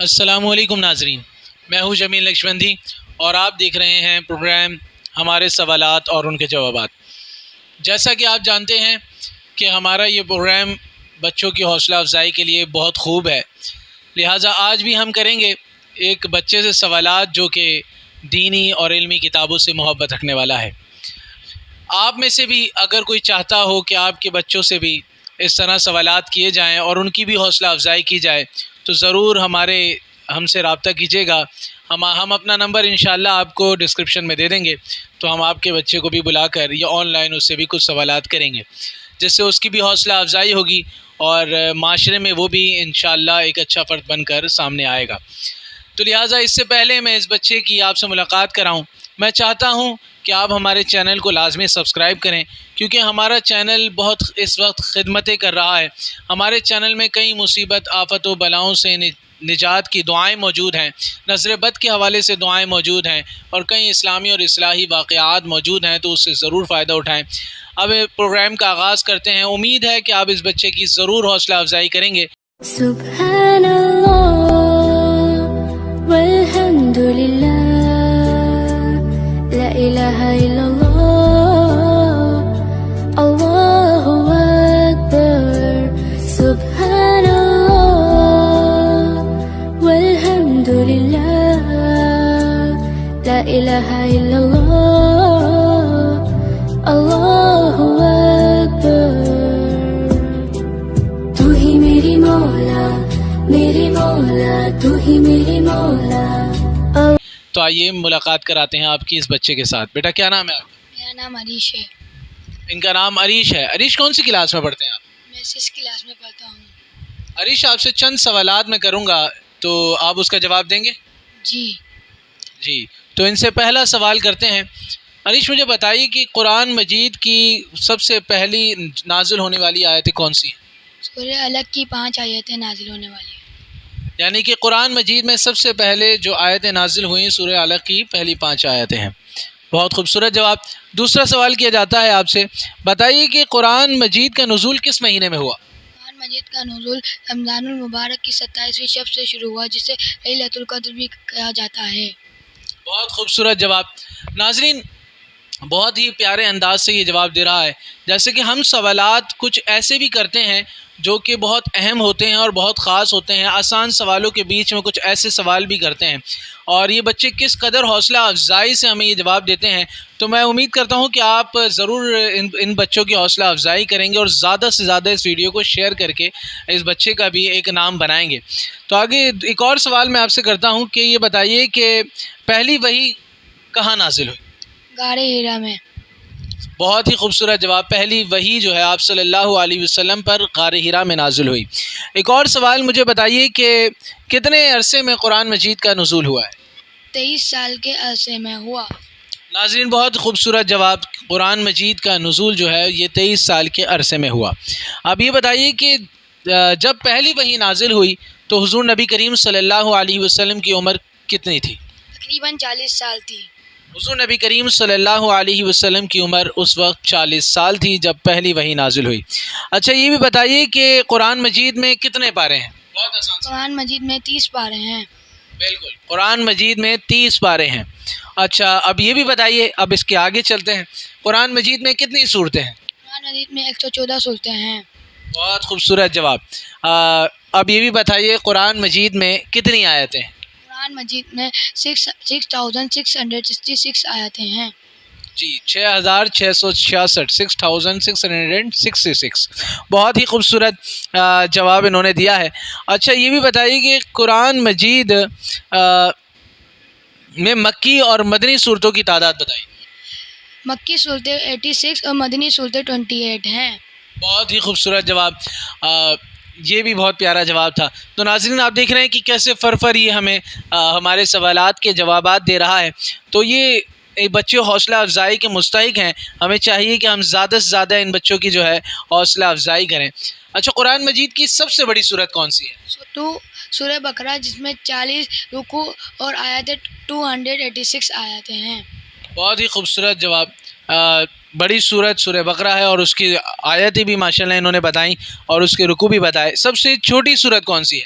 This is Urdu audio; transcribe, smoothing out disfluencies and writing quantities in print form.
السلام علیکم ناظرین، میں ہوں جمیل نقشبندی اور آپ دیکھ رہے ہیں پروگرام ہمارے سوالات اور ان کے جوابات۔ جیسا کہ آپ جانتے ہیں کہ ہمارا یہ پروگرام بچوں کی حوصلہ افزائی کے لیے بہت خوب ہے، لہٰذا آج بھی ہم کریں گے ایک بچے سے سوالات جو کہ دینی اور علمی کتابوں سے محبت رکھنے والا ہے۔ آپ میں سے بھی اگر کوئی چاہتا ہو کہ آپ کے بچوں سے بھی اس طرح سوالات کیے جائیں اور ان کی بھی حوصلہ افزائی کی جائے تو ضرور ہم سے رابطہ کیجیے گا۔ ہم اپنا نمبر انشاءاللہ آپ کو ڈسکرپشن میں دے دیں گے، تو ہم آپ کے بچے کو بھی بلا کر یا آن لائن اس سے بھی کچھ سوالات کریں گے، جس سے اس کی بھی حوصلہ افزائی ہوگی اور معاشرے میں وہ بھی انشاءاللہ ایک اچھا فرد بن کر سامنے آئے گا۔ تو لہٰذا اس سے پہلے میں اس بچے کی آپ سے ملاقات کراؤں، میں چاہتا ہوں کہ آپ ہمارے چینل کو لازمی سبسکرائب کریں، کیونکہ ہمارا چینل بہت اس وقت خدمتیں کر رہا ہے۔ ہمارے چینل میں کئی مصیبت آفت و بلاؤں سے نجات کی دعائیں موجود ہیں، نظر بد کے حوالے سے دعائیں موجود ہیں اور کئی اسلامی اور اصلاحی واقعات موجود ہیں، تو اس سے ضرور فائدہ اٹھائیں۔ اب پروگرام کا آغاز کرتے ہیں۔ امید ہے کہ آپ اس بچے کی ضرور حوصلہ افزائی کریں گے۔ سبحان اللہ والحمد للہ لا الہ الا اللہ اللہ اکبر سبحان اللہ والحمد للہ لا الہ الا اللہ اللہ اکبر۔ تو ہی میری مولا تو ہی میری مولا۔ تو آئیے ملاقات کراتے ہیں آپ کی اس بچے کے ساتھ۔ بیٹا کیا نام ہے آپ کا؟ میرا نام عریش ہے۔ ان کا نام عریش ہے۔ عریش کون سی کلاس میں پڑھتے ہیں آپ؟ میں 6 کلاس میں پڑھتا ہوں۔ عریش آپ سے چند سوالات میں کروں گا، تو آپ اس کا جواب دیں گے؟ جی، تو ان سے پہلا سوال کرتے ہیں۔ عریش مجھے بتائیے کہ قرآن مجید کی سب سے پہلی نازل ہونے والی آیتیں کون سی ہیں؟ سورہ الگ کی 5 آیتیں نازل ہونے والی ہیں۔ یعنی کہ قرآن مجید میں سب سے پہلے جو آیتیں نازل ہوئیں سورہ الگ کی پہلی 5 آیتیں ہیں۔ بہت خوبصورت جواب۔ دوسرا سوال کیا جاتا ہے آپ سے، بتائیے کہ قرآن مجید کا نزول کس مہینے میں ہوا؟ قرآن مجید کا نزول رمضان المبارک کی 27ویں شب سے شروع ہوا، جسے لیلۃ القدر بھی کہا جاتا ہے۔ بہت خوبصورت جواب۔ ناظرین بہت ہی پیارے انداز سے یہ جواب دے رہا ہے۔ جیسے کہ ہم سوالات کچھ ایسے بھی کرتے ہیں جو کہ بہت اہم ہوتے ہیں اور بہت خاص ہوتے ہیں، آسان سوالوں کے بیچ میں کچھ ایسے سوال بھی کرتے ہیں، اور یہ بچے کس قدر حوصلہ افزائی سے ہمیں یہ جواب دیتے ہیں۔ تو میں امید کرتا ہوں کہ آپ ضرور ان بچوں کی حوصلہ افزائی کریں گے اور زیادہ سے زیادہ اس ویڈیو کو شیئر کر کے اس بچے کا بھی ایک نام بنائیں گے۔ تو آگے ایک اور سوال میں آپ سے کرتا ہوں کہ یہ بتائیے کہ پہلی وحی کہاں نازل ہوئی؟ غار ہیرا میں۔ بہت ہی خوبصورت جواب۔ پہلی وحی جو ہے آپ صلی اللہ علیہ وسلم پر غار ہیرا میں نازل ہوئی۔ ایک اور سوال مجھے بتائیے کہ کتنے عرصے میں قرآن مجید کا نزول ہوا ہے؟ 23 سال کے عرصے میں ہوا۔ ناظرین بہت خوبصورت جواب۔ قرآن مجید کا نزول جو ہے یہ 23 سال کے عرصے میں ہوا۔ اب یہ بتائیے کہ جب پہلی وحی نازل ہوئی تو حضور نبی کریم صلی اللہ علیہ وسلم کی عمر کتنی تھی؟ تقریباً 40 سال تھی۔ حضور نبی کریم صلی اللہ علیہ وسلم کی عمر اس وقت 40 سال تھی جب پہلی وحی نازل ہوئی۔ اچھا یہ بھی بتائیے کہ قرآن مجید میں کتنے پارے ہیں؟ بہت آسان۔ قرآن مجید میں 30 پارے ہیں۔ بالکل، قرآن مجید میں 30 پارے ہیں۔ اچھا اب یہ بھی بتائیے، اب اس کے آگے چلتے ہیں، قرآن مجید میں کتنی سورتیں ہیں؟ قرآن مجید میں 114 سورتیں ہیں۔ بہت خوبصورت جواب۔ اب یہ بھی بتائیے قرآن مجید میں کتنی آیتیں ہیں؟ قرآن مجید میں 6666 آیتیں ہیں۔ جی 6666 6666 بہت ہی خوبصورت جواب انہوں نے دیا ہے۔ اچھا یہ بھی بتائیے کہ قرآن مجید میں مکی اور مدنی صورتوں کی تعداد بتائیے۔ مکی صورتیں 86 اور مدنی صورتیں 28 ہیں۔ بہت ہی خوبصورت جواب۔ یہ بھی بہت پیارا جواب تھا۔ تو ناظرین آپ دیکھ رہے ہیں کہ کیسے فرفر یہ ہمیں ہمارے سوالات کے جوابات دے رہا ہے۔ تو یہ بچے حوصلہ افزائی کے مستحق ہیں، ہمیں چاہیے کہ ہم زیادہ سے زیادہ ان بچوں کی جو ہے حوصلہ افزائی کریں۔ اچھا قرآن مجید کی سب سے بڑی سورت کون سی ہے؟ تو سورہ بقرہ، جس میں 40 رکوع اور آیتیں 286 آیتیں ہیں۔ بہت ہی خوبصورت جواب۔ بڑی سورت سورہ بقرہ ہے اور اس کی آیتیں بھی ماشاءاللہ انہوں نے بتائیں اور اس کے رکوع بھی بتائے۔ سب سے چھوٹی سورت کون سی ہے؟